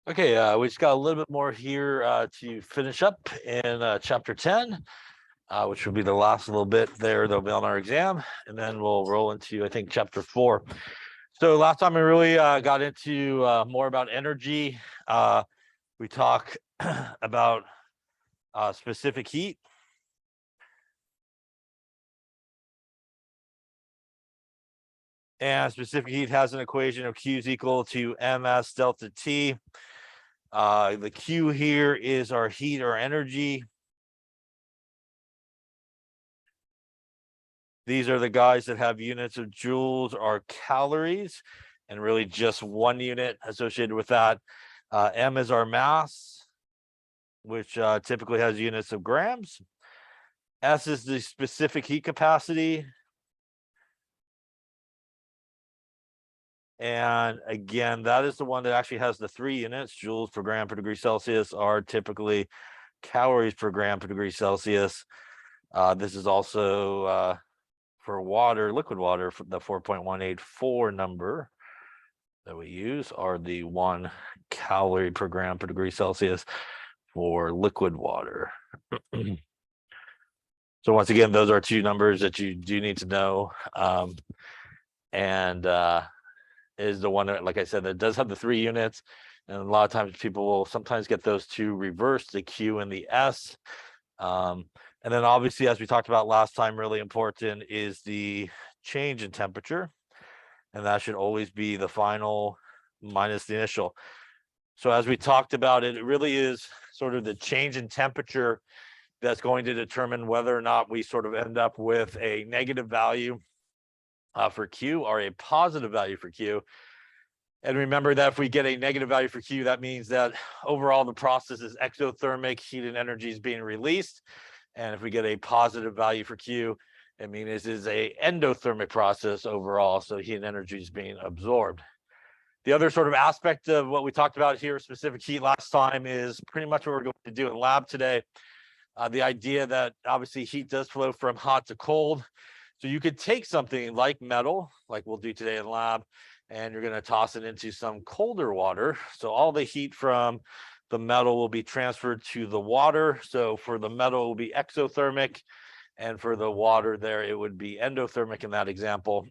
Okay, we just got a little bit more here to finish up in chapter 10, which will be the last little bit there that'll be on our exam, and then we'll roll into, I think, chapter 4. So last time we really got into more about energy. We talk about specific heat. And specific heat has an equation of Q is equal to ms delta T. The Q here is our heat or energy. These are the guys that have units of joules or calories, and really just one unit associated with that. M is our mass, which typically has units of grams. S is the specific heat capacity. And again, that is the one that actually has the 3 units. Joules per gram per degree Celsius are typically calories per gram per degree Celsius. This is also for water, liquid water, for the 4.184 number that we use are the 1 calorie per gram per degree Celsius for liquid water. So once again, those are 2 numbers that you do need to know. And is the one that, like I said, that does have the 3 units. And a lot of times people will sometimes get those 2 reversed, the Q and the S. And then obviously, as we talked about last time, really important is the change in temperature. And that should always be the final minus the initial. So as we talked about it, it really is sort of the change in temperature that's going to determine whether or not we sort of end up with a negative value for Q or a positive value for Q. And remember that if we get a negative value for Q, that means that overall the process is exothermic, heat and energy is being released. And if we get a positive value for Q, it means this is a endothermic process overall, so heat and energy is being absorbed. The other sort of aspect of what we talked about here, specific heat last time, is pretty much what we're going to do in lab today. The idea that obviously heat does flow from hot to cold. So you could take something like metal, like we'll do today in lab, and you're going to toss it into some colder water. So all the heat from the metal will be transferred to the water. So for the metal, it will be exothermic. And for the water there, it would be endothermic in that example.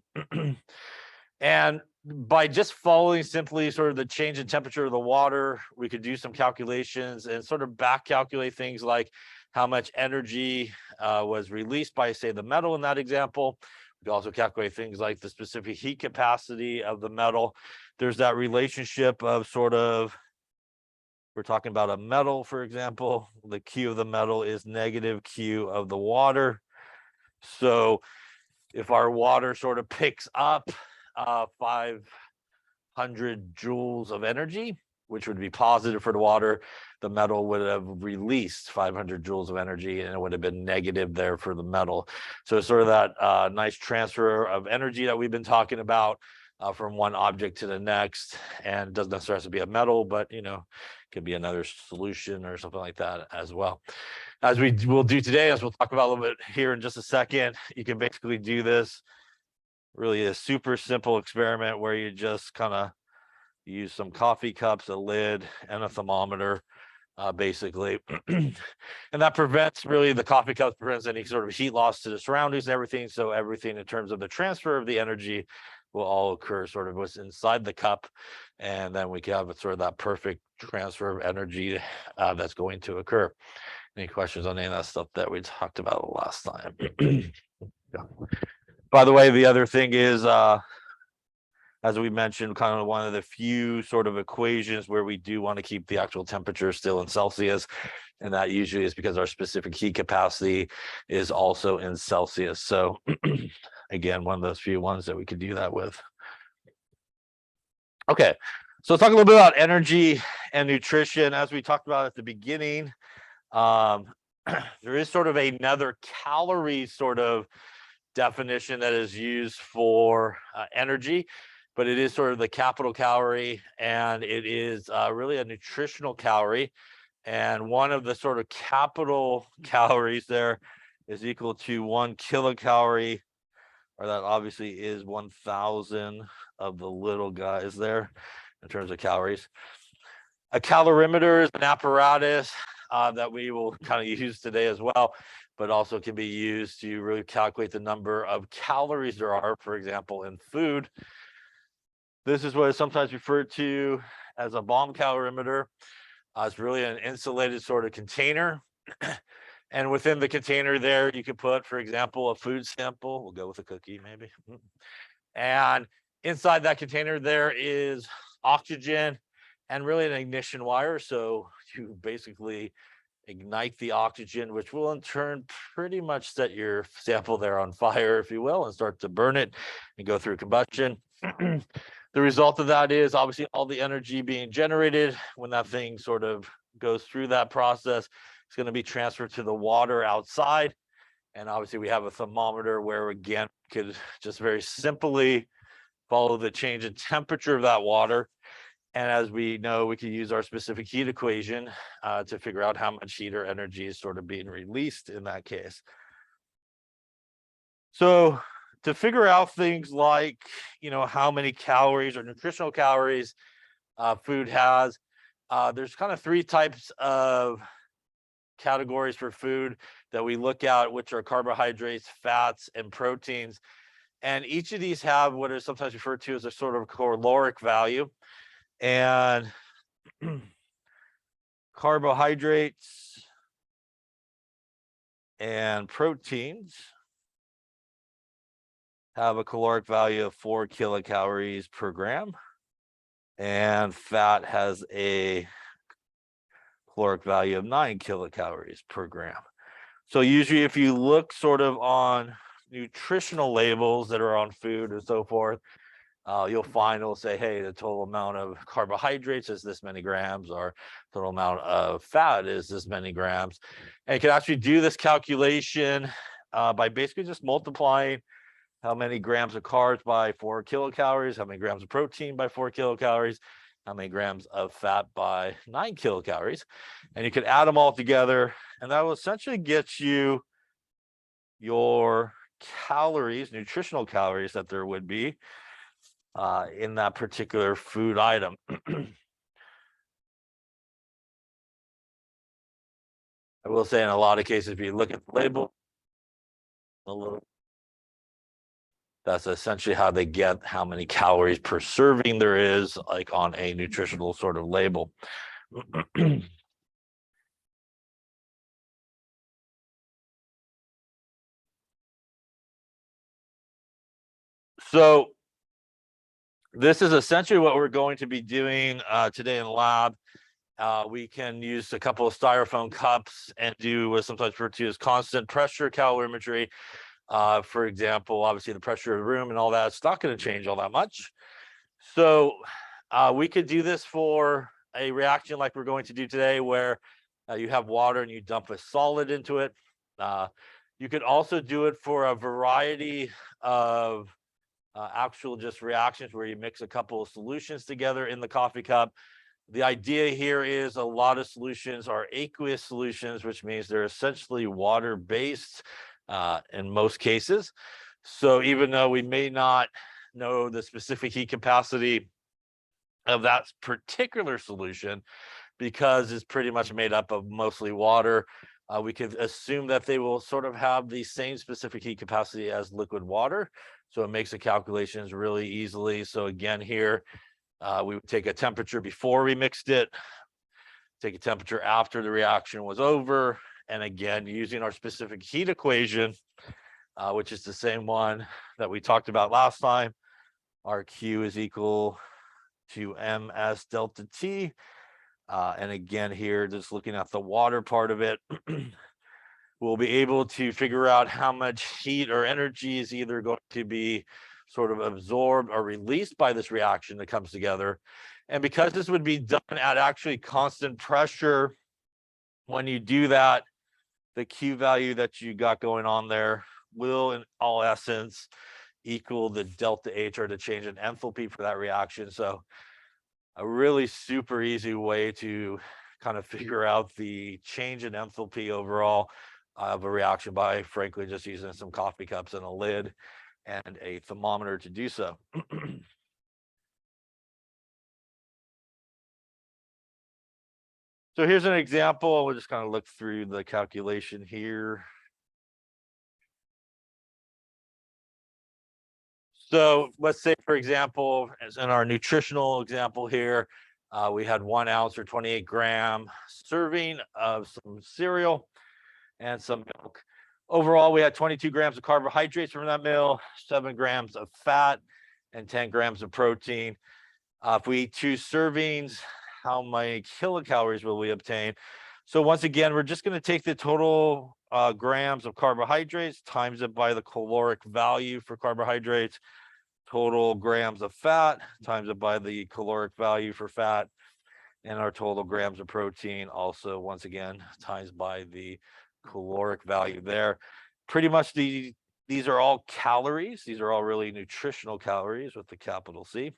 And by just following simply sort of the change in temperature of the water, we could do some calculations and sort of back calculate things like how much energy was released by, say, the metal in that example. We could also calculate things like the specific heat capacity of the metal. There's that relationship of sort of, we're talking about a metal, for example, the Q of the metal is negative Q of the water. So if our water sort of picks up 500 joules of energy, which would be positive for the water, the metal would have released 500 joules of energy, and it would have been negative there for the metal. So sort of that nice transfer of energy that we've been talking about from one object to the next, and it doesn't necessarily have to be a metal, but could be another solution or something like that as well. As we will do today, as we'll talk about a little bit here in just a second, you can basically do this really a super simple experiment where you just kind of use some coffee cups, a lid, and a thermometer, basically. And that prevents, really, the coffee cups prevents any sort of heat loss to the surroundings and everything. So everything in terms of the transfer of the energy will all occur sort of what's inside the cup. And then we can have sort of that perfect transfer of energy that's going to occur. Any questions on any of that stuff that we talked about last time? Yeah. By the way, the other thing is, as we mentioned, kind of one of the few sort of equations where we do want to keep the actual temperature still in Celsius. And that usually is because our specific heat capacity is also in Celsius. So again, one of those few ones that we could do that with. Okay, so let's talk a little bit about energy and nutrition. As we talked about at the beginning, there is sort of another calorie sort of definition that is used for energy, but it is sort of the capital calorie, and it is really a nutritional calorie. And one of the sort of capital calories there is equal to 1 kilocalorie, or that obviously is 1,000 of the little guys there in terms of calories. A calorimeter is an apparatus that we will kind of use today as well, but also can be used to really calculate the number of calories there are, for example, in food. This is what is sometimes referred to as a bomb calorimeter. It's really an insulated sort of container. And within the container there, you could put, for example, a food sample. We'll go with a cookie, maybe. And inside that container, there is oxygen and really an ignition wire. So you basically ignite the oxygen, which will in turn pretty much set your sample there on fire, if you will, and start to burn it and go through combustion. The result of that is obviously all the energy being generated when that thing sort of goes through that process. It's going to be transferred to the water outside. And obviously we have a thermometer where, again, could just very simply follow the change in temperature of that water. And as we know, we can use our specific heat equation to figure out how much heat or energy is sort of being released in that case. So to figure out things like, how many calories or nutritional calories food has, there's kind of three types of categories for food that we look at, which are carbohydrates, fats, and proteins. And each of these have what is sometimes referred to as a sort of caloric value. And carbohydrates and proteins have a caloric value of 4 kilocalories per gram, and fat has a caloric value of 9 kilocalories per gram. So usually if you look sort of on nutritional labels that are on food and so forth, you'll find it'll say, hey, the total amount of carbohydrates is this many grams, or total amount of fat is this many grams. And you can actually do this calculation by basically just multiplying how many grams of carbs by 4 kilocalories, how many grams of protein by 4 kilocalories, how many grams of fat by 9 kilocalories. And you can add them all together, and that will essentially get you your calories, nutritional calories that there would be in that particular food item. I will say in a lot of cases, if you look at the label, that's essentially how they get how many calories per serving there is, like on a nutritional sort of label. So this is essentially what we're going to be doing today in the lab. We can use a couple of styrofoam cups and do what's sometimes referred to as constant pressure calorimetry. For example, obviously the pressure of the room and all that, it's not going to change all that much. So we could do this for a reaction like we're going to do today, where you have water and you dump a solid into it. You could also do it for a variety of actual just reactions where you mix a couple of solutions together in the coffee cup. The idea here is a lot of solutions are aqueous solutions, which means they're essentially water-based in most cases. So even though we may not know the specific heat capacity of that particular solution, because it's pretty much made up of mostly water, we could assume that they will sort of have the same specific heat capacity as liquid water. So it makes the calculations really easily. So again, here, we would take a temperature before we mixed it, take a temperature after the reaction was over. And again, using our specific heat equation, which is the same one that we talked about last time, our Q is equal to ms delta T. And again, here, just looking at the water part of it, we'll be able to figure out how much heat or energy is either going to be sort of absorbed or released by this reaction that comes together. And because this would be done at actually constant pressure, when you do that, the Q value that you got going on there will, in all essence, equal the delta H, or the change in enthalpy for that reaction. So a really super easy way to kind of figure out the change in enthalpy overall of a reaction by, frankly, just using some coffee cups and a lid and a thermometer to do so. So here's an example. We'll just kind of look through the calculation here. So let's say, for example, as in our nutritional example here, we had 1 ounce or 28-gram serving of some cereal and some milk. Overall, we had 22 grams of carbohydrates from that meal, 7 grams of fat, and 10 grams of protein. If we eat 2 servings, how many kilocalories will we obtain? So once again, we're just going to take the total grams of carbohydrates, times it by the caloric value for carbohydrates, total grams of fat, times it by the caloric value for fat, and our total grams of protein also, once again, times by the caloric value there. Pretty much these are all calories. These are all really nutritional calories with the capital C.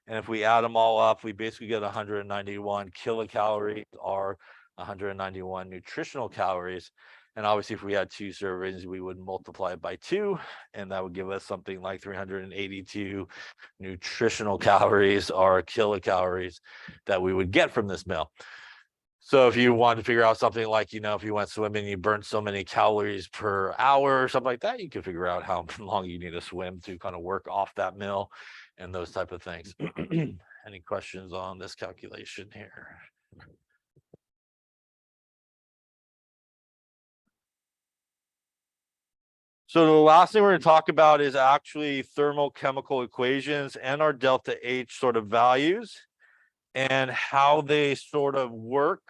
And if we add them all up, we basically get 191 kilocalories or 191 nutritional calories. And obviously, if we had 2 servings, we would multiply it by 2, and that would give us something like 382 nutritional calories or kilocalories that we would get from this meal. So if you wanted to figure out something like, you know, if you went swimming, you burn so many calories per hour or something like that, you could figure out how long you need to swim to kind of work off that meal and those type of things. Any questions on this calculation here? So the last thing we're going to talk about is actually thermochemical equations and our delta H sort of values and how they sort of work.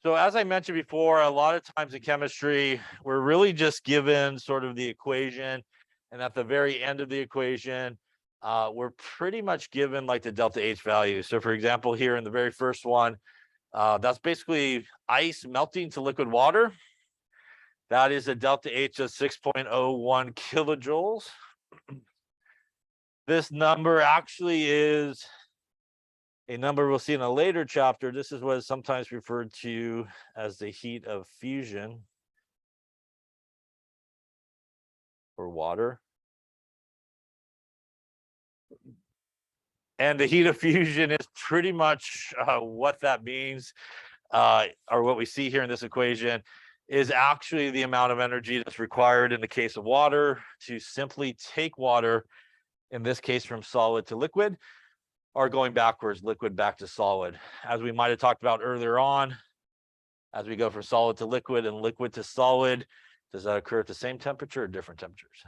So as I mentioned before, a lot of times in chemistry, we're really just given sort of the equation, and at the very end of the equation, we're pretty much given like the delta H value. So for example, here in the very first one, that's basically ice melting to liquid water. That is a delta H of 6.01 kilojoules. This number actually is a number we'll see in a later chapter. This is what is sometimes referred to as the heat of fusion for water. And the heat of fusion is pretty much what that means, or what we see here in this equation, is actually the amount of energy that's required in the case of water to simply take water, in this case from solid to liquid, or going backwards, liquid back to solid. As we might have talked about earlier on, as we go from solid to liquid and liquid to solid, does that occur at the same temperature or different temperatures?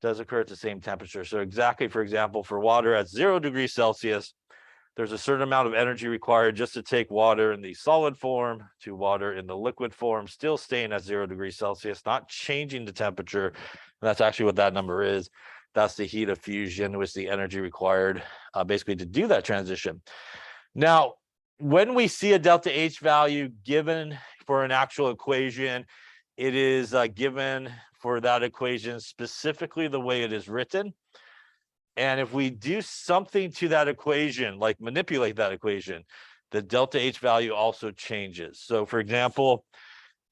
Does occur at the same temperature. So exactly, for example, for water at 0 degrees Celsius, there's a certain amount of energy required just to take water in the solid form to water in the liquid form, still staying at 0 degrees Celsius, not changing the temperature. And that's actually what that number is. That's the heat of fusion, which is the energy required basically to do that transition. Now, when we see a delta H value given for an actual equation, it is given for that equation specifically the way it is written. And if we do something to that equation, like manipulate that equation, the delta H value also changes. So for example,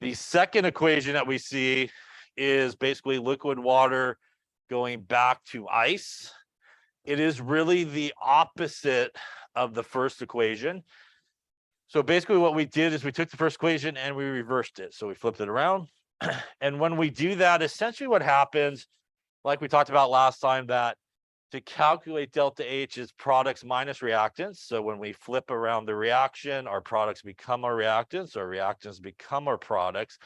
the second equation that we see is basically liquid water going back to ice. It is really the opposite of the first equation. So basically what we did is we took the first equation and we reversed it. So we flipped it around. And when we do that, essentially what happens, like we talked about last time, that to calculate delta H is products minus reactants. So when we flip around the reaction, our products become our reactants, our reactants become our products.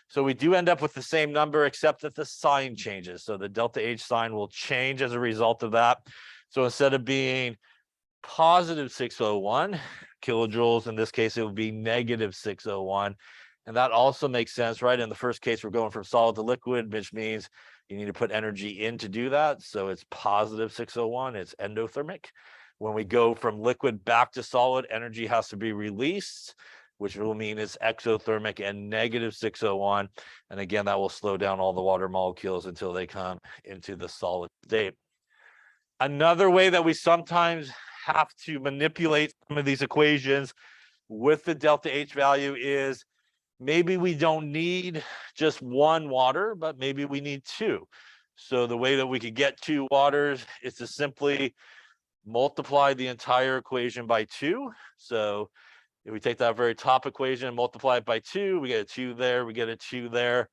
So we do end up with the same number, except that the sign changes. So the delta H sign will change as a result of that. So instead of being positive 601 kilojoules, in this case, it would be negative 601. And that also makes sense, right? In the first case, we're going from solid to liquid, which means you need to put energy in to do that. So it's positive 601, it's endothermic. When we go from liquid back to solid, energy has to be released, which will mean it's exothermic and negative 601. And again, that will slow down all the water molecules until they come into the solid state. Another way that we sometimes have to manipulate some of these equations with the delta H value is maybe we don't need just one water, but maybe we need 2. So the way that we could get 2 waters is to simply multiply the entire equation by 2. So if we take that very top equation and multiply it by 2, we get a 2 there, we get a 2 there.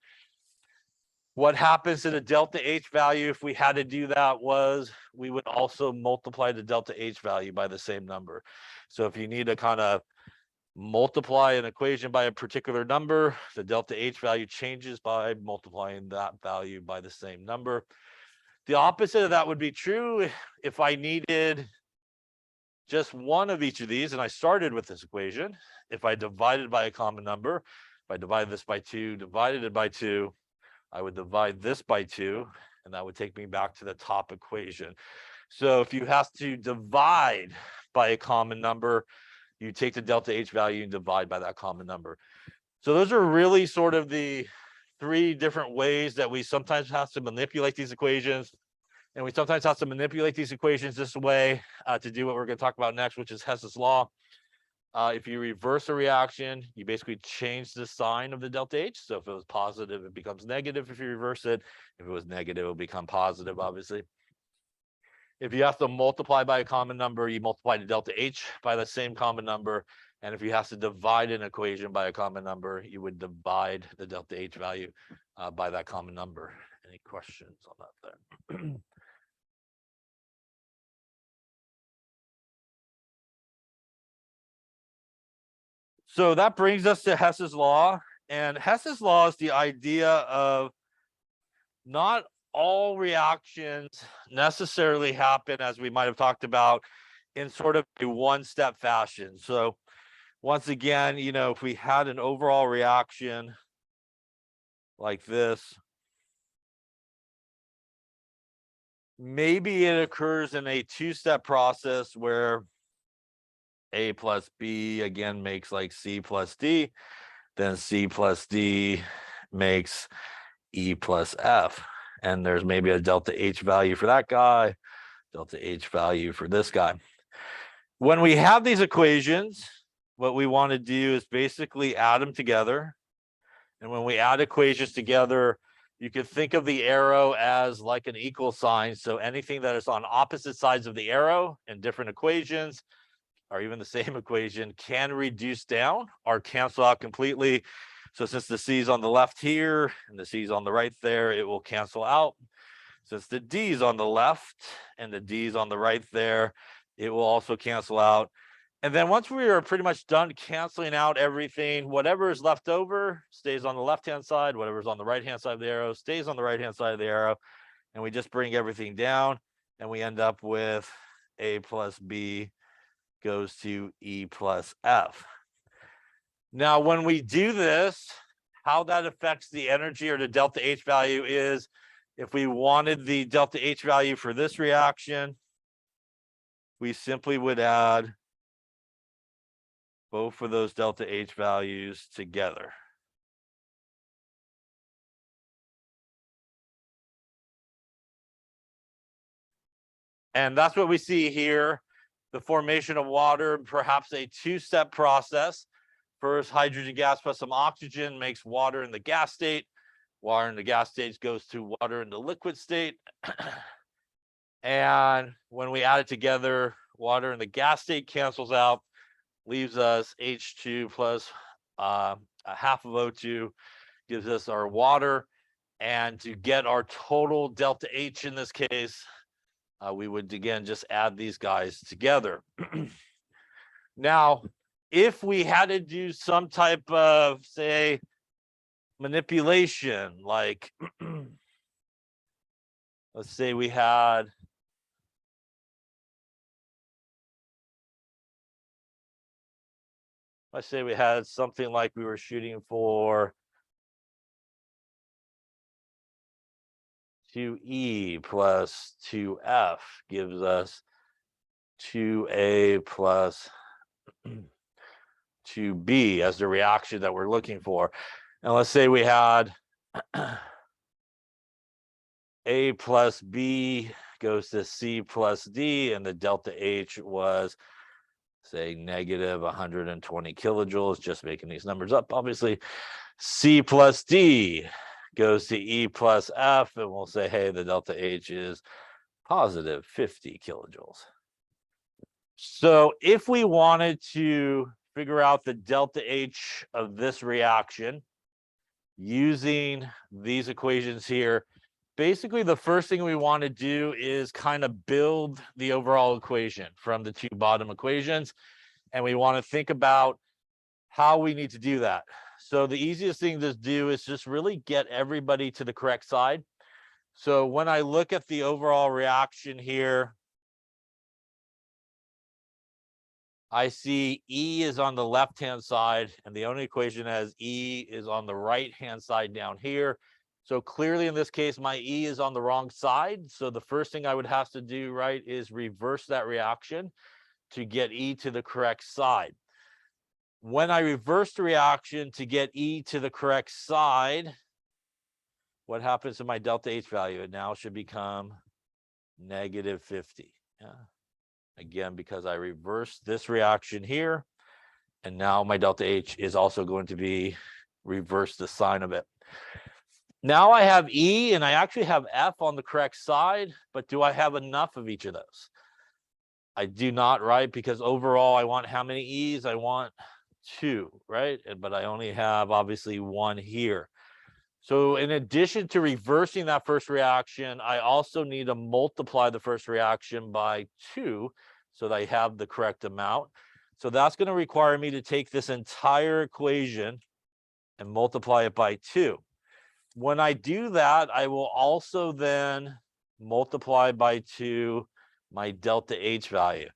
What happens to the delta H value if we had to do that was we would also multiply the delta H value by the same number. So if you need to kind of multiply an equation by a particular number, the delta H value changes by multiplying that value by the same number. The opposite of that would be true if I needed just one of each of these, and I started with this equation. If I divided by a common number, if I divide this by 2, divided it by 2, I would divide this by 2, and that would take me back to the top equation. So if you have to divide by a common number, you take the delta H value and divide by that common number. So those are really sort of the 3 different ways that we sometimes have to manipulate these equations. And we sometimes have to manipulate these equations this way to do what we're going to talk about next, which is Hess's law. If you reverse a reaction, you basically change the sign of the delta H. So if it was positive, it becomes negative if you reverse it. If it was negative, it will become positive, obviously. If you have to multiply by a common number, you multiply the delta H by the same common number. And if you have to divide an equation by a common number, you would divide the delta H value by that common number. Any questions on that there? So that brings us to Hess's law. And Hess's law is the idea of not all reactions necessarily happen, as we might have talked about, in sort of a one-step fashion. So once again, you know, if we had an overall reaction like this, maybe it occurs in a 2-step process where A plus B again makes like C plus D, then C plus D makes E plus F. And there's maybe a delta H value for that guy, delta H value for this guy. When we have these equations, what we want to do is basically add them together. And when we add equations together, you could think of the arrow as like an equal sign. So anything that is on opposite sides of the arrow in different equations, or even the same equation, can reduce down or cancel out completely. So since the C is on the left here and the C is on the right there, it will cancel out. Since the D is on the left and the D is on the right there, it will also cancel out. And then once we are pretty much done canceling out everything, whatever is left over stays on the left-hand side, whatever is on the right-hand side of the arrow stays on the right-hand side of the arrow. And we just bring everything down and we end up with A plus B goes to E plus F. Now, when we do this, how that affects the energy or the delta H value is if we wanted the delta H value for this reaction, we simply would add both of those delta H values together. And that's what we see here. The formation of water, perhaps a 2-step process. First, hydrogen gas plus some oxygen makes water in the gas state. Water in the gas state goes to water in the liquid state. And when we add it together, water in the gas state cancels out, leaves us H2 plus a half of O2, gives us our water. And to get our total delta H in this case, we would again just add these guys together. Now, if we had to do some type of, say, manipulation, like let's say we had something like we were shooting for 2E plus 2F gives us 2A plus 2B as the reaction that we're looking for. And let's say we had A plus B goes to C plus D, and the delta H was, say, negative 120 kilojoules, just making these numbers up, obviously. C plus D goes to E plus F, and we'll say, hey, the delta H is positive 50 kilojoules. So if we wanted to figure out the delta H of this reaction using these equations here, basically the first thing we want to do is kind of build the overall equation from the two bottom equations. And we want to think about how we need to do that. So the easiest thing to do is just really get everybody to the correct side. So when I look at the overall reaction here, I see E is on the left-hand side, and the only equation has E is on the right-hand side down here. So clearly in this case, my E is on the wrong side. So the first thing I would have to do, right, is reverse that reaction to get E to the correct side. When I reverse the reaction to get E to the correct side, what happens to my delta H value? It now should become negative 50. Yeah. Again, because I reversed this reaction here, and now my delta H is also going to be reverse the sign of it. Now I have E and I actually have F on the correct side, but do I have enough of each of those? I do not, right? Because overall I want how many E's? I want 2, right? But I only have obviously 1 here. So in addition to reversing that first reaction, I also need to multiply the first reaction by 2 so that I have the correct amount. So that's going to require me to take this entire equation and multiply it by 2. When I do that, I will also then multiply by 2 my delta H value.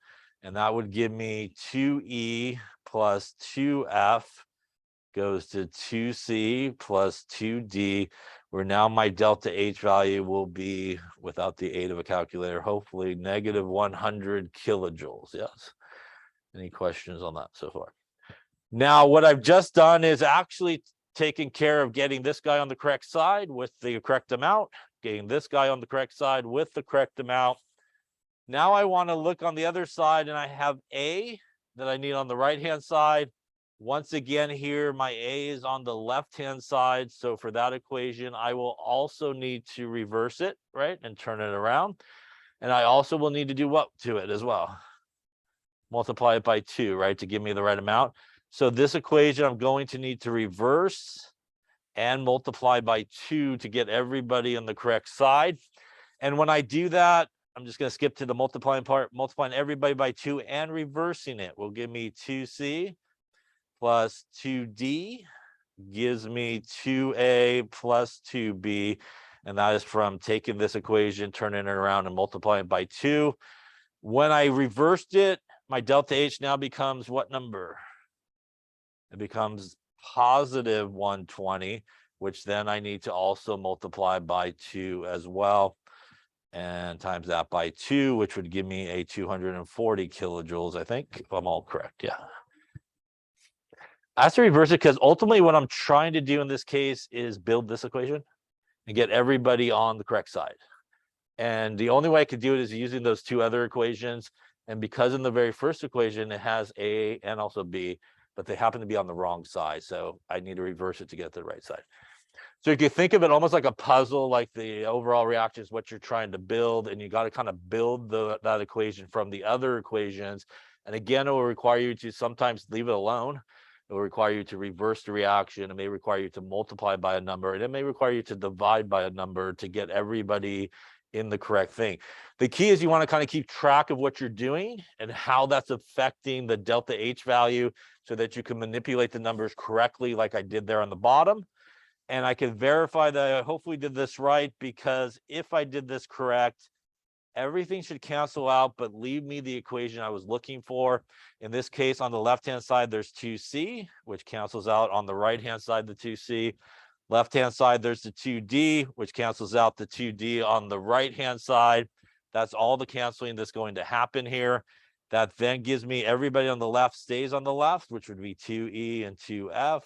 And that would give me 2E plus 2F goes to 2C plus 2D, where now my delta H value will be, without the aid of a calculator, hopefully negative 100 kilojoules. Yes. Any questions on that so far? Now, what I've just done is actually taken care of getting this guy on the correct side with the correct amount, getting this guy on the correct side with the correct amount. Now I want to look on the other side, and I have A that I need on the right-hand side. Once again, here, my A is on the left-hand side. So for that equation, I will also need to reverse it, right, and turn it around. And I also will need to do what to it as well? Multiply it by 2, right, to give me the right amount. So this equation, I'm going to need to reverse and multiply by 2 to get everybody on the correct side. And when I do that, I'm just going to skip to the multiplying part. Multiplying everybody by 2 and reversing it will give me 2C plus 2D gives me 2A plus 2B. And that is from taking this equation, turning it around, and multiplying it by 2. When I reversed it, my delta H now becomes what number? It becomes positive 120, which then I need to also multiply by 2 as well, and times that by 2, which would give me a 240 kilojoules, I think, if I'm all correct. Yeah. I have to reverse it because ultimately what I'm trying to do in this case is build this equation and get everybody on the correct side. And the only way I could do it is using those 2 other equations. And because in the very first equation, it has A and also B, but they happen to be on the wrong side. So I need to reverse it to get to the right side. So you can think of it almost like a puzzle, like the overall reaction is what you're trying to build. And you got to kind of build that equation from the other equations. And again, it will require you to sometimes leave it alone. It will require you to reverse the reaction. It may require you to multiply by a number, and it may require you to divide by a number to get everybody in the correct thing. The key is you want to kind of keep track of what you're doing and how that's affecting the delta H value so that you can manipulate the numbers correctly, like I did there on the bottom. And I can verify that I hopefully did this right, because if I did this correct, everything should cancel out, but leave me the equation I was looking for. In this case, on the left-hand side, there's 2C, which cancels out on the right-hand side, the 2C. Left-hand side, there's the 2D, which cancels out the 2D on the right-hand side. That's all the canceling that's going to happen here. That then gives me everybody on the left stays on the left, which would be 2E and 2F.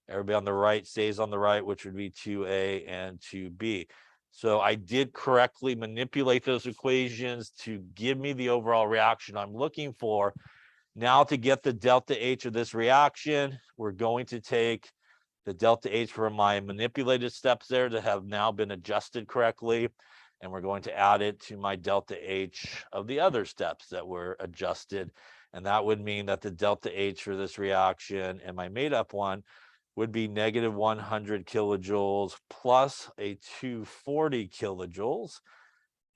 Everybody on the right stays on the right, which would be 2A and 2B. So I did correctly manipulate those equations to give me the overall reaction I'm looking for. Now to get the delta H of this reaction, we're going to take the delta H from my manipulated steps there that have now been adjusted correctly. and we're going to add it to my delta H of the other steps that were adjusted. And that would mean that the delta H for this reaction and my made up one would be negative 100 kilojoules plus a 240 kilojoules.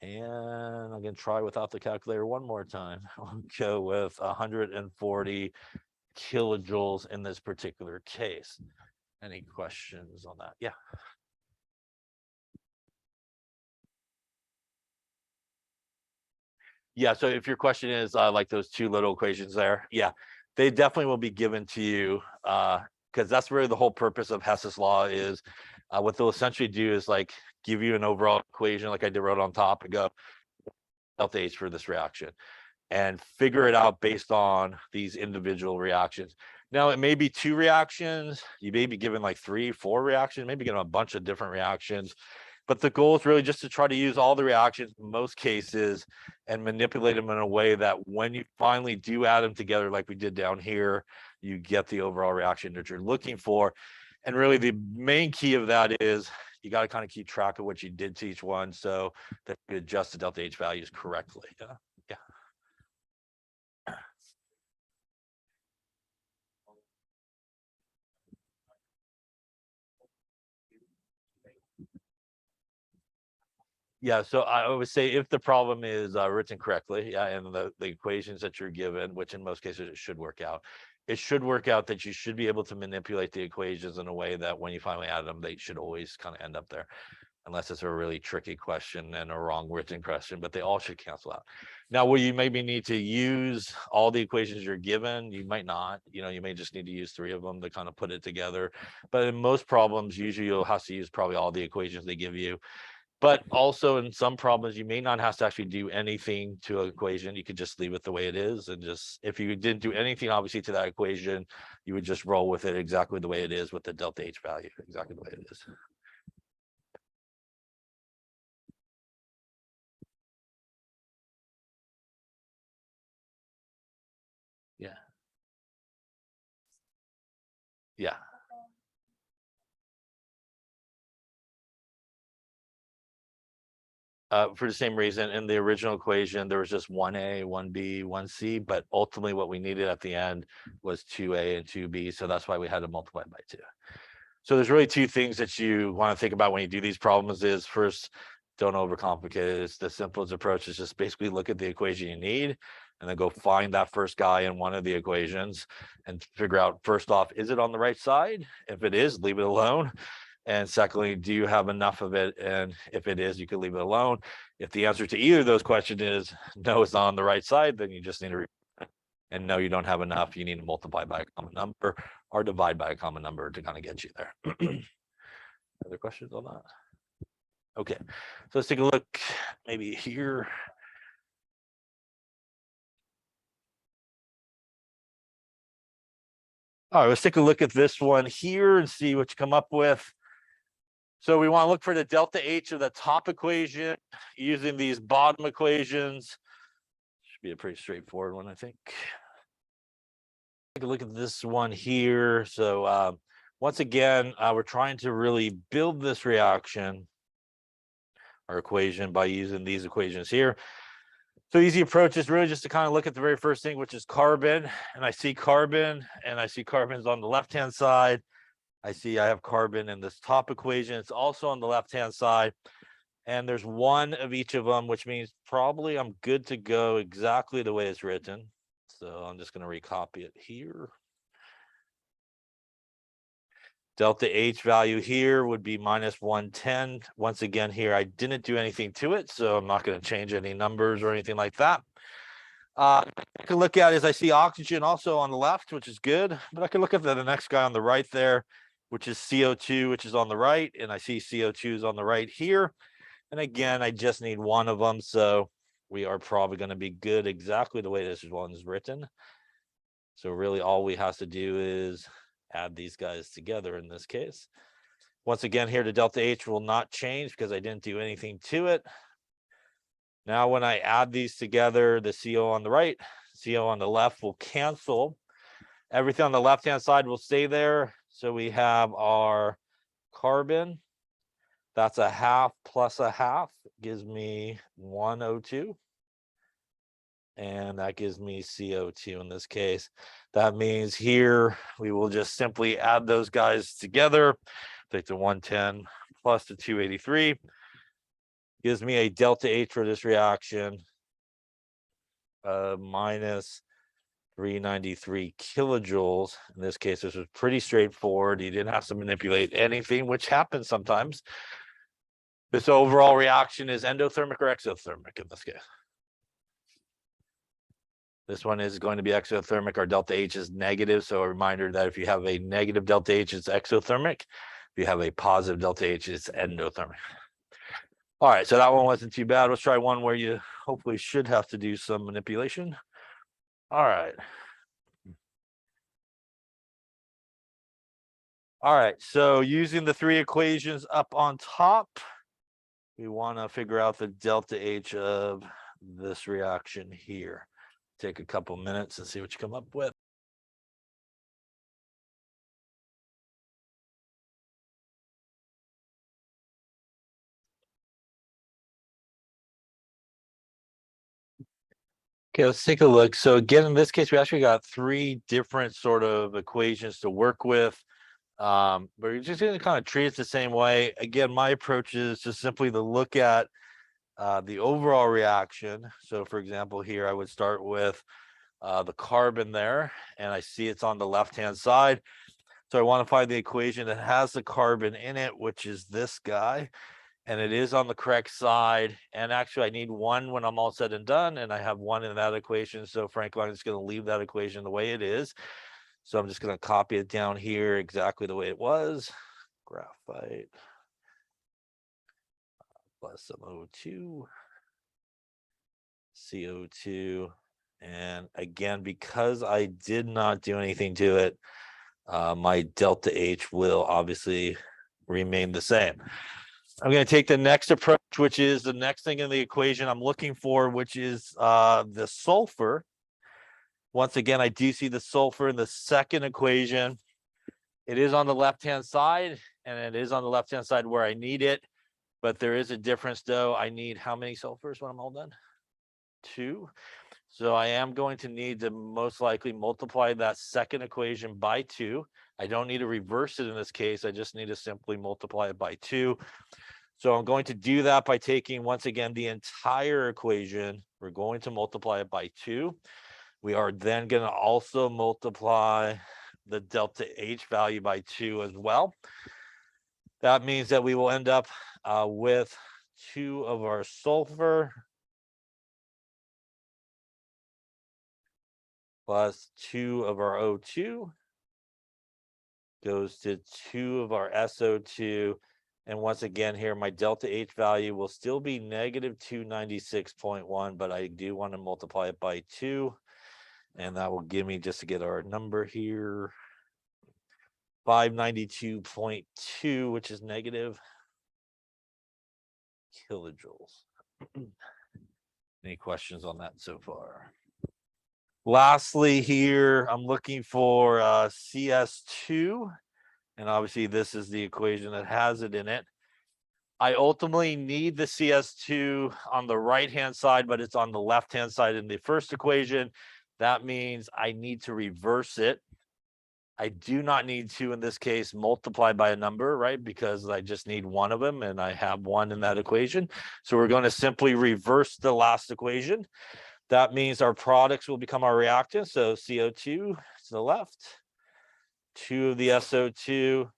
And I'm going to try without the calculator one more time. I'll go with 140 kilojoules in this particular case. Any questions on that? Yeah. Yeah, so if your question is like those two little equations there, yeah, they definitely will be given to you because that's really the whole purpose of Hess's law is what they'll essentially do is like give you an overall equation like I did wrote on top and go delta H for this reaction and figure it out based on these individual reactions. Now it may be two reactions, you may be given like 3, 4 reactions, maybe given a bunch of different reactions. But the goal is really just to try to use all the reactions in most cases and manipulate them in a way that when you finally do add them together, like we did down here, you get the overall reaction that you're looking for. And really the main key of that is you got to kind of keep track of what you did to each one so that you adjust the delta H values correctly. Yeah. Yeah, so I would say if the problem is written correctly, yeah, and the equations that you're given, which in most cases it should work out, it should work out that you should be able to manipulate the equations in a way that when you finally add them, they should always kind of end up there, unless it's a really tricky question and a wrong written question, but they all should cancel out. Now, will you maybe need to use all the equations you're given? You might not, you may just need to use 3 of them to kind of put it together. But in most problems, usually you'll have to use probably all the equations they give you. But also in some problems, you may not have to actually do anything to an equation. You could just leave it the way it is. And just, if you didn't do anything, obviously, to that equation, you would just roll with it exactly the way it is with the delta H value, exactly the way it is. Yeah. Yeah. For the same reason, in the original equation, there was just 1A, 1B, 1C, but ultimately what we needed at the end was 2A and 2B. So that's why we had to multiply by 2. So there's really 2 things that you want to think about when you do these problems is first, don't overcomplicate it. It's the simplest approach is just basically look at the equation you need and then go find that first guy in one of the equations and figure out first off, is it on the right side? If it is, leave it alone. And secondly, do you have enough of it? And if it is, you can leave it alone. If the answer to either of those questions is no, it's not on the right side, then you just need to and no, you don't have enough. You need to multiply by a common number or divide by a common number to kind of get you there. Other questions on that? Okay, so let's take a look maybe here. All right, let's take a look at this one here and see what you come up with. So we want to look for the delta H of the top equation using these bottom equations. Should be a pretty straightforward one, I think. Take a look at this one here. So once again, we're trying to really build this reaction or equation by using these equations here. So easy approach is really just to kind of look at the very first thing, which is carbon. And I see carbon and I see carbon's on the left-hand side. I have carbon in this top equation. It's also on the left-hand side. And there's one of each of them, which means probably I'm good to go exactly the way it's written. So I'm just going to recopy it here. Delta H value here would be minus 110. Once again, here, I didn't do anything to it, so I'm not going to change any numbers or anything like that. I can look at is I see oxygen also on the left, which is good, but I can look at the next guy on the right there, which is CO2, which is on the right, and I see CO2 is on the right here. And again, I just need one of them, so we are probably going to be good exactly the way this one is written. So really all we have to do is add these guys together in this case. Once again, here the delta H will not change because I didn't do anything to it. Now, when I add these together, the CO on the right, CO on the left will cancel. Everything on the left-hand side will stay there. So we have our carbon That's a half plus a half, gives me 1 O2. And that gives me CO2 in this case. That means here we will just simply add those guys together. Take the 110 plus the 283. Gives me a delta H for this reaction minus 393 kilojoules. In this case, this was pretty straightforward. You didn't have to manipulate anything, which happens sometimes. This overall reaction is endothermic or exothermic in this case. This one is going to be exothermic. Our delta H is negative. So a reminder that if you have a negative delta H, it's exothermic. If you have a positive delta H, it's endothermic. All right, so that one wasn't too bad. Let's try one where you hopefully should have to do some manipulation. All right. All right, so using the three equations up on top, we want to figure out the delta H of this reaction here. Take a couple minutes and see what you come up with. Okay, let's take a look. So again, in this case, we actually got three different sort of equations to work with. But you're just going to kind of treat it the same way. Again, my approach is just simply to look at the overall reaction. So for example, here I would start with the carbon there, and I see it's on the left-hand side. So I want to find the equation that has the carbon in it, which is this guy. And it is on the correct side. And actually, I need one when I'm all said and done, and I have one in that equation. So frankly, I'm just going to leave that equation the way it is. So I'm just going to copy it down here exactly the way it was. Graphite plus some O2, CO2. And again, because I did not do anything to it, my delta H will obviously remain the same. I'm going to take the next approach, which is the next thing in the equation I'm looking for, which is the sulfur. Once again, I do see the sulfur in the second equation. It is on the left-hand side, and it is on the left-hand side where I need it. But there is a difference, though. I need how many sulfurs when I'm all done? 2. So I am going to need to most likely multiply that second equation by 2. I don't need to reverse it in this case. I just need to simply multiply it by 2. So I'm going to do that by taking, once again, the entire equation. We're going to multiply it by 2. We are then going to also multiply the delta H value by 2 as well. That means that we will end up with 2 of our sulfur plus 2 of our O2 goes to 2 of our SO2. And once again here, my delta H value will still be negative 296.1, but I do want to multiply it by 2. And that will give me, just to get our number here, 592.2, which is negative kilojoules. Any questions on that so far? Lastly here, I'm looking for CS2. And obviously, this is the equation that has it in it. I ultimately need the CS2 on the right-hand side, but it's on the left-hand side in the first equation. That means I need to reverse it. I do not need to, in this case, multiply by a number, right? Because I just need one of them, and I have one in that equation. So we're going to simply reverse the last equation. That means our products will become our reactants. So CO2 to the left. 2 of the SO2,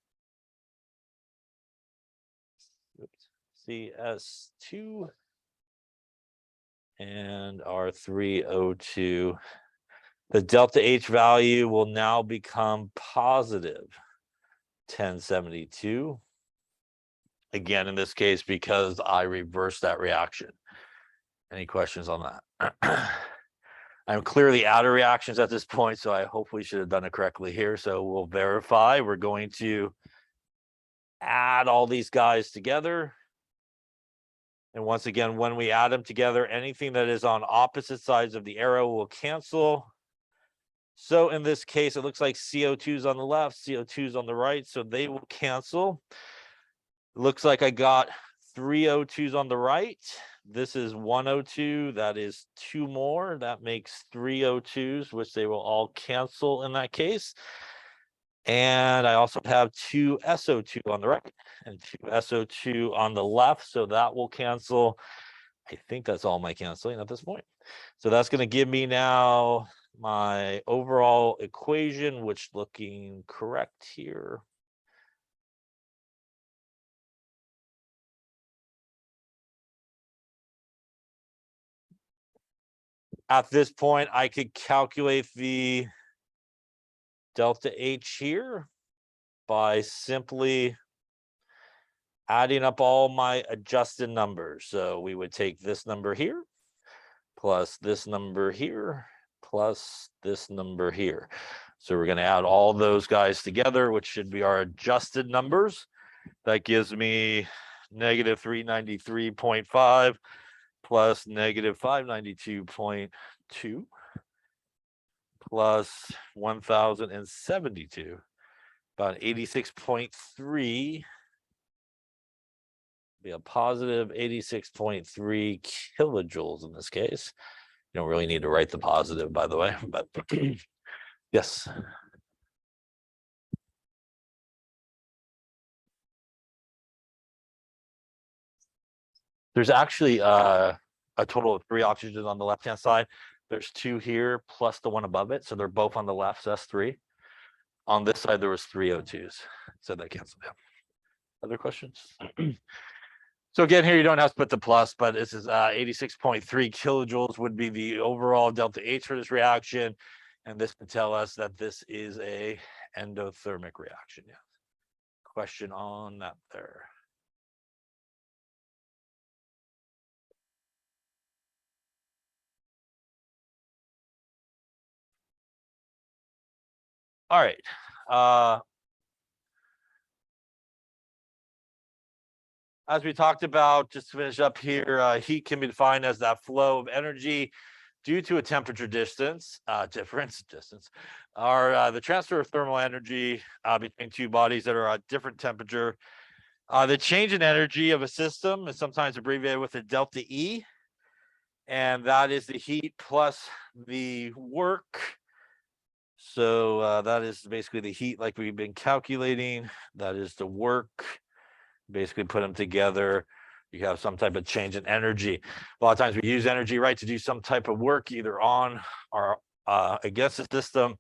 CS2, and our 3O2. The delta H value will now become positive 1072. Again, in this case, because I reversed that reaction. Any questions on that? I'm clearly out of reactions at this point, so I hopefully should have done it correctly here. So we'll verify. We're going to add all these guys together. And once again, when we add them together, anything that is on opposite sides of the arrow will cancel. So in this case, it looks like CO2 is on the left, CO2 is on the right, so they will cancel. Looks like I got 3 O2s on the right. This is 1 O2. That is 2 more. That makes 3 O2s, which they will all cancel in that case. And I also have 2 SO2 on the right and 2 SO2 on the left. So that will cancel. I think that's all my canceling at this point. So that's going to give me now my overall equation, which looking correct here. At this point, I could calculate the delta H here by simply adding up all my adjusted numbers. So we would take this number here, plus this number here, plus this number here. So we're going to add all those guys together, which should be our adjusted numbers. That gives me negative 393.5 plus negative 592.2 plus 1072, about 86.3, be a positive 86.3 kilojoules in this case. You don't really need to write the positive, by the way, but yes. There's actually a total of 3 oxygens on the left-hand side. There's 2 here plus the one above it. So they're both on the left. So that's 3. On this side, there was 3 O2s. So that canceled out. Other questions? So again, here you don't have to put the plus, but this is 86.3 kilojoules would be the overall delta H for this reaction. And this would tell us that this is a endothermic reaction. Yeah. Question on that there. All right. As we talked about, just to finish up here, heat can be defined as that flow of energy due to a temperature difference, or the transfer of thermal energy between 2 bodies that are at different temperature. The change in energy of a system is sometimes abbreviated with a delta E, and that is the heat plus the work. So that is basically the heat like we've been calculating. That is the work. Basically put them together, you have some type of change in energy. A lot of times we use energy, right, to do some type of work either on or against the system.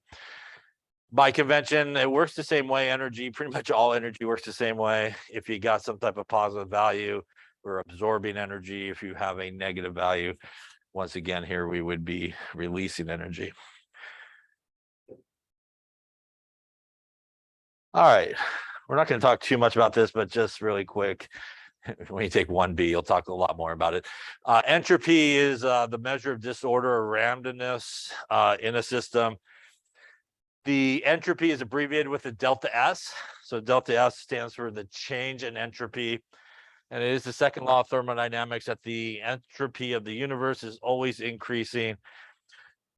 By convention, it works the same way. Energy, pretty much all energy works the same way. If you got some type of positive value, we're absorbing energy. If you have a negative value, once again, here we would be releasing energy. All right. We're not going to talk too much about this, but just really quick, when you take 1B, you'll talk a lot more about it. Entropy is the measure of disorder or randomness in a system. The entropy is abbreviated with a delta S. So delta S stands for the change in entropy. And it is the second law of thermodynamics that the entropy of the universe is always increasing.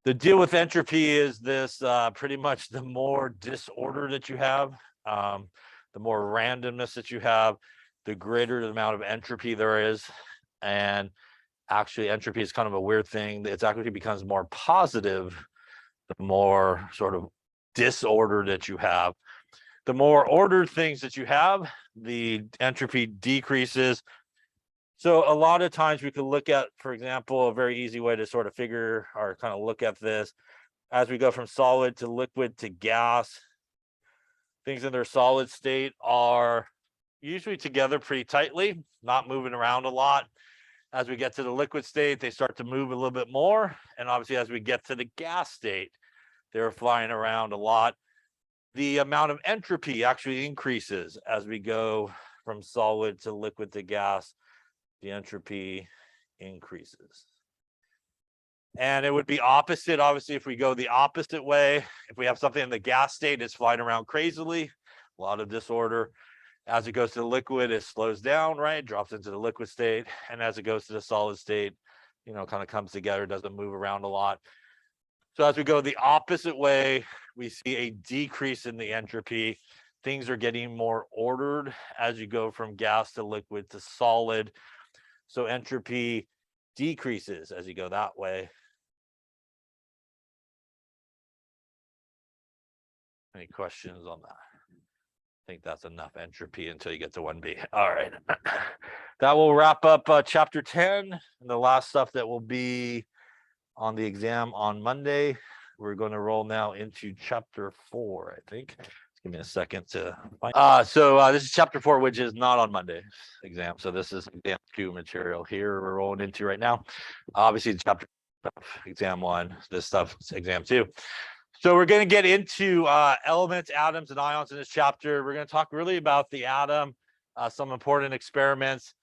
The deal with entropy is this, pretty much the more disorder that you have, the more randomness that you have, the greater the amount of entropy there is. And actually, entropy is kind of a weird thing. It actually becomes more positive the more sort of disorder that you have. The more ordered things that you have, the entropy decreases. So a lot of times we could look at, for example, a very easy way to sort of figure or kind of look at this as we go from solid to liquid to gas. Things in their solid state are usually together pretty tightly, not moving around a lot. As we get to the liquid state, they start to move a little bit more. And obviously, as we get to the gas state, they're flying around a lot. The amount of entropy actually increases as we go from solid to liquid to gas. The entropy increases. And it would be opposite, obviously, if we go the opposite way. If we have something in the gas state, it's flying around crazily, a lot of disorder. As it goes to the liquid, it slows down, right? It drops into the liquid state. And as it goes to the solid state, you know, kind of comes together, doesn't move around a lot. So as we go the opposite way, we see a decrease in the entropy. things are getting more ordered as you go from gas to liquid to solid. So entropy decreases as you go that way. Any questions on that? I think that's enough entropy until you get to 1B. All right. That will wrap up chapter 10. And the last stuff that will be on the exam on Monday. We're going to roll now into chapter 4, I think. Give me a second to find. So this is chapter 4, which is not on Monday's exam. So this is exam 2 material here we're rolling into right now. Obviously, chapter exam 1, this stuff is exam 2. So we're going to get into elements, atoms, and ions in this chapter. We're going to talk really about the atom, some important experiments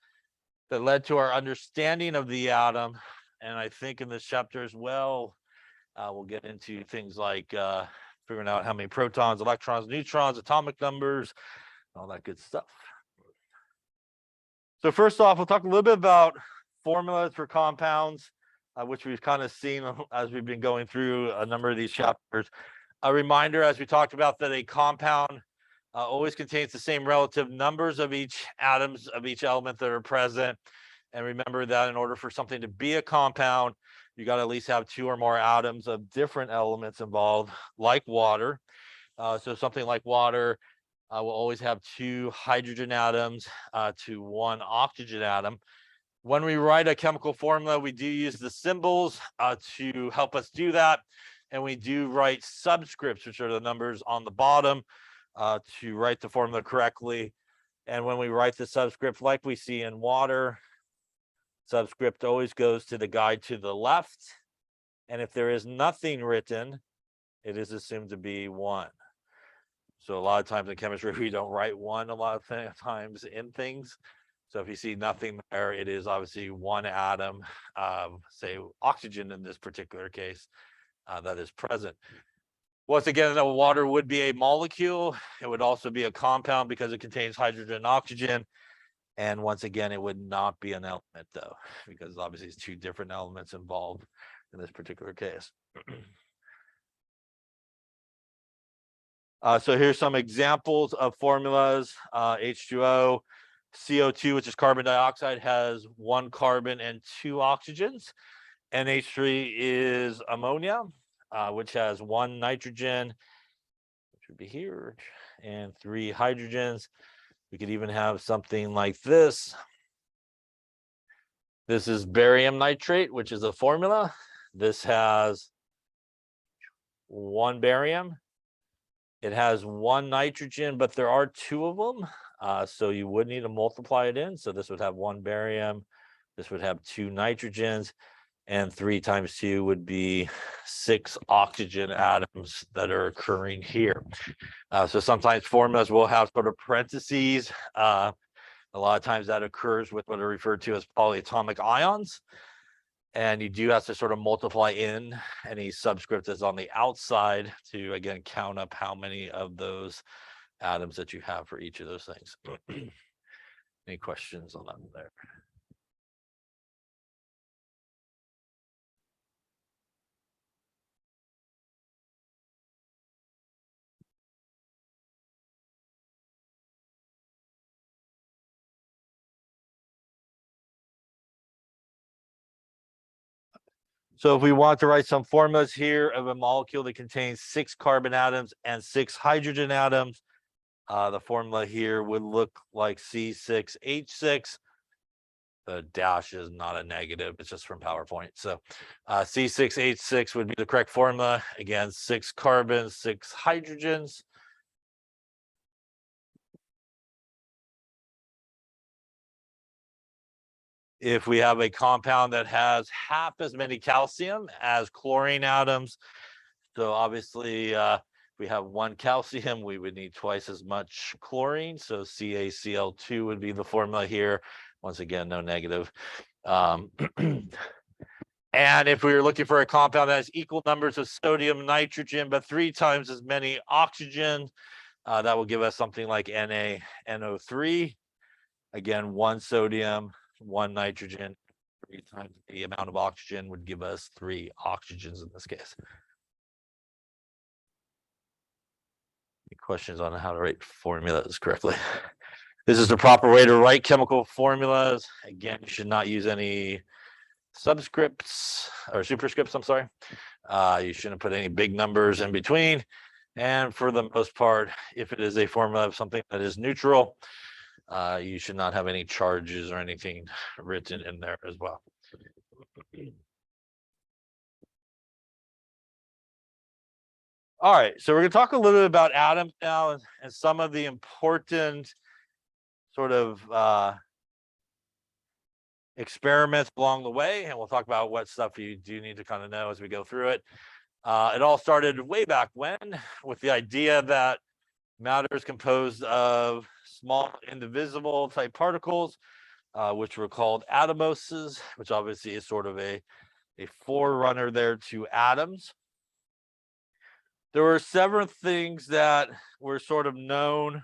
that led to our understanding of the atom. And I think in this chapter as well, we'll get into things like figuring out how many protons, electrons, neutrons, atomic numbers, all that good stuff. So first off, we'll talk a little bit about formulas for compounds, which we've kind of seen as we've been going through a number of these chapters. A reminder, as we talked about, that a compound always contains the same relative numbers of each atoms of each element that are present. And remember that in order for something to be a compound, you got to at least have 2 or more atoms of different elements involved, like water. So something like water will always have 2 hydrogen atoms to 1 oxygen atom. When we write a chemical formula, we do use the symbols to help us do that. And we do write subscripts, which are the numbers on the bottom, to write the formula correctly. And when we write the subscript, like we see in water, subscript always goes to the guy to the left. And if there is nothing written, it is assumed to be 1. So a lot of times in chemistry, we don't write 1 a lot of times in things. So if you see nothing there, it is obviously 1 atom, say oxygen in this particular case, that is present. Once again, the water would be a molecule. It would also be a compound because it contains hydrogen and oxygen. And once again, it would not be an element, though, because obviously it's 2 different elements involved in this particular case. So here's some examples of formulas. H2O, CO2, which is carbon dioxide, has 1 carbon and 2 oxygens. NH3 is ammonia, which has 1 nitrogen, which would be here, and 3 hydrogens. We could even have something like this. This is barium nitrate, which is a formula. This has 1 barium. It has 1 nitrogen, but there are 2 of them. So you would need to multiply it in. So this would have 1 barium. This would have 2 nitrogens. And 3 times 2 would be 6 oxygen atoms that are occurring here. So sometimes formulas will have sort of parentheses. A lot of times that occurs with what are referred to as polyatomic ions. And you do have to sort of multiply in any subscript that's on the outside to, again, count up how many of those atoms that you have for each of those things. Any questions on that there? So if we want to write some formulas here of a molecule that contains 6 carbon atoms and 6 hydrogen atoms, the formula here would look like C6H6. The dash is not a negative, it's just from PowerPoint. So C6H6 would be the correct formula. Again, 6 carbons, 6 hydrogens. If we have a compound that has half as many calcium as chlorine atoms, so obviously if we have 1 calcium, we would need twice as much chlorine. So CaCl2 would be the formula here. Once again, no negative. And if we were looking for a compound that has equal numbers of sodium, nitrogen, but 3 times as many oxygen, that will give us something like NaNO3. Again, 1 sodium, 1 nitrogen, 3 times the amount of oxygen would give us 3 oxygens in this case. Any questions on how to write formulas correctly? This is the proper way to write chemical formulas. Again, you should not use any subscripts or superscripts, I'm sorry. You shouldn't put any big numbers in between. And for the most part, if it is a formula of something that is neutral, you should not have any charges or anything written in there as well. All right, so we're going to talk a little bit about atoms now and some of the important sort of experiments along the way, and we'll talk about what stuff you do need to kind of know as we go through it. It all started way back when with the idea that matter is composed of small indivisible type particles, which were called atomoses, which obviously is sort of a forerunner there to atoms. There were several things that were sort of known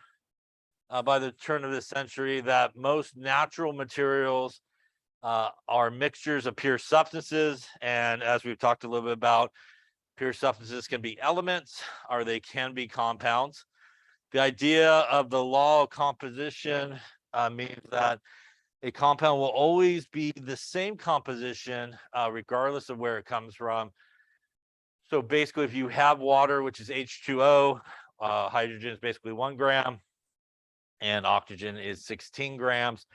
by the turn of this century, that most natural materials are mixtures of pure substances. And as we've talked a little bit about, pure substances can be elements or they can be compounds. The idea of the law of composition means that a compound will always be the same composition regardless of where it comes from. So basically, if you have water, which is H2O, hydrogen is basically 1 gram, and oxygen is 16 grams.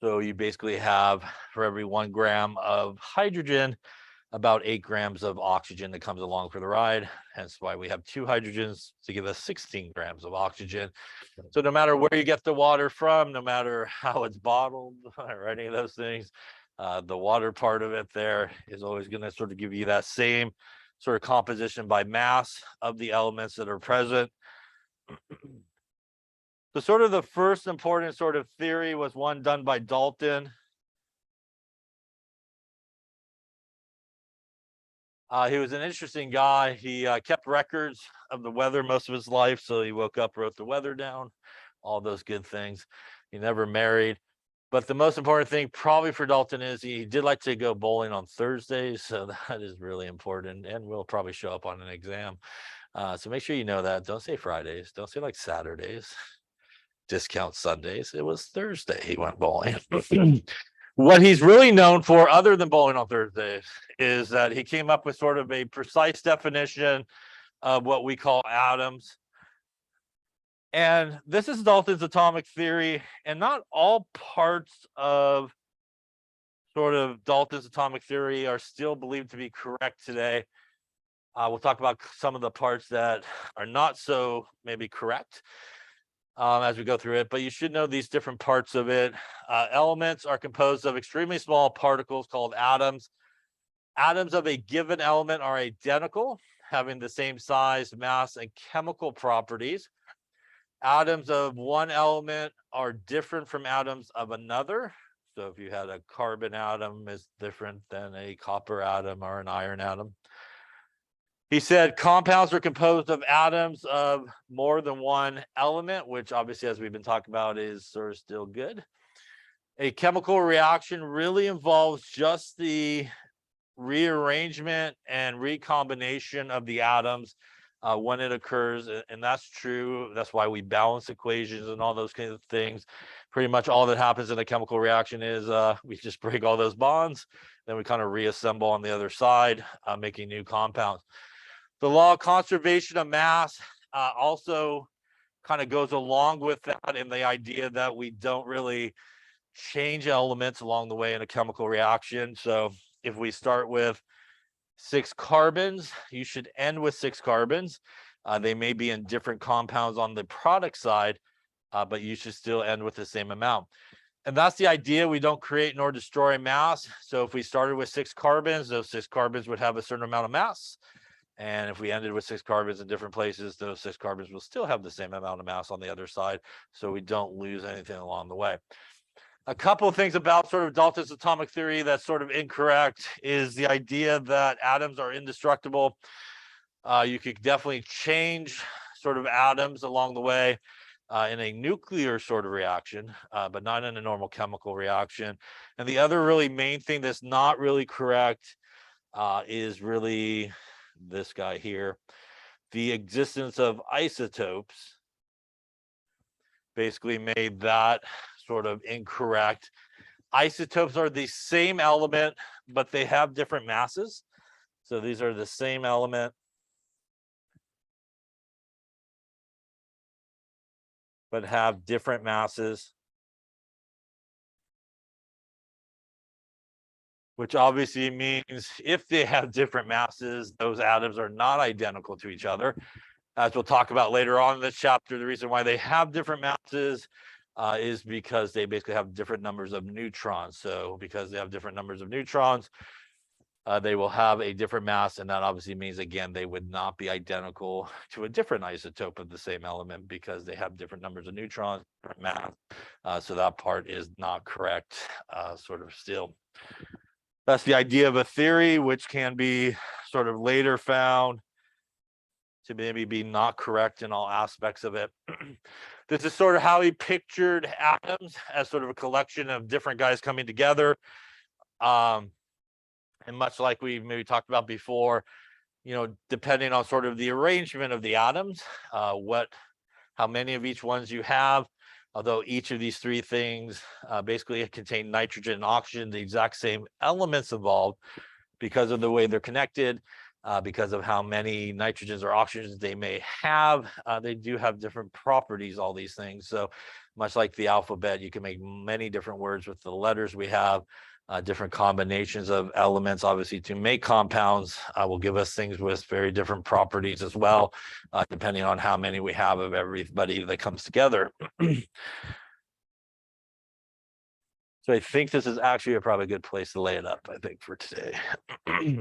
So you basically have, for every 1 gram of hydrogen, about 8 grams of oxygen that comes along for the ride. Hence why we have 2 hydrogens to give us 16 grams of oxygen. So no matter where you get the water from, no matter how it's bottled or any of those things, the water part of it there is always going to sort of give you that same sort of composition by mass of the elements that are present. So sort of the first important sort of theory was one done by Dalton. He was an interesting guy. He kept records of the weather most of his life. So he woke up, wrote the weather down, all those good things. He never married. But the most important thing probably for Dalton is he did like to go bowling on Thursdays. So that is really important and will probably show up on an exam. So make sure you know that. Don't say Fridays. Don't say like Saturdays. Discount Sundays. It was Thursday he went bowling. What he's really known for, other than bowling on Thursdays, is that he came up with sort of a precise definition of what we call atoms. And this is Dalton's atomic theory, and not all parts of sort of Dalton's atomic theory are still believed to be correct today. We'll talk about some of the parts that are not so maybe correct as we go through it, but you should know these different parts of it. Elements are composed of extremely small particles called atoms. Atoms of a given element are identical, having the same size, mass, and chemical properties. Atoms of one element are different from atoms of another. So if you had a carbon atom is different than a copper atom or an iron atom. He said compounds are composed of atoms of more than one element, which obviously, as we've been talking about, is sort of still good. A chemical reaction really involves just the rearrangement and recombination of the atoms when it occurs, and that's true. That's why we balance equations and all those kinds of things. Pretty much all that happens in a chemical reaction is we just break all those bonds, then we kind of reassemble on the other side, making new compounds. The law of conservation of mass also kind of goes along with that in the idea that we don't really change elements along the way in a chemical reaction. So if we start with 6 carbons, you should end with 6 carbons. They may be in different compounds on the product side, but you should still end with the same amount. And that's the idea. We don't create nor destroy mass. So if we started with 6 carbons, those 6 carbons would have a certain amount of mass. And if we ended with 6 carbons in different places, those 6 carbons will still have the same amount of mass on the other side. So we don't lose anything along the way. A couple of things about sort of Dalton's atomic theory that's sort of incorrect is the idea that atoms are indestructible. You could definitely change sort of atoms along the way in a nuclear sort of reaction, but not in a normal chemical reaction. And the other really main thing that's not really correct is really this guy here. the existence of isotopes basically made that sort of incorrect. Isotopes are the same element, but they have different masses. So these are the same element, but have different masses, which obviously means if they have different masses, those atoms are not identical to each other. As we'll talk about later on in this chapter, the reason why they have different masses is because they basically have different numbers of neutrons. So because they have different numbers of neutrons, they will have a different mass, and that obviously means, again, they would not be identical to a different isotope of the same element because they have different numbers of neutrons, different mass. So that part is not correct, sort of still. That's the idea of a theory, which can be sort of later found to maybe be not correct in all aspects of it. This is sort of how he pictured atoms as sort of a collection of different guys coming together. And much like we maybe talked about before, you know, depending on sort of the arrangement of the atoms, how many of each ones you have, although each of these three things basically contain nitrogen and oxygen, the exact same elements involved, because of the way they're connected, because of how many nitrogens or oxygens they may have, they do have different properties, all these things. So much like the alphabet, you can make many different words with the letters we have. Different combinations of elements, obviously, to make compounds will give us things with very different properties as well, depending on how many we have of everybody that comes together. So I think this is actually probably a good place to lay it up, I think, for today.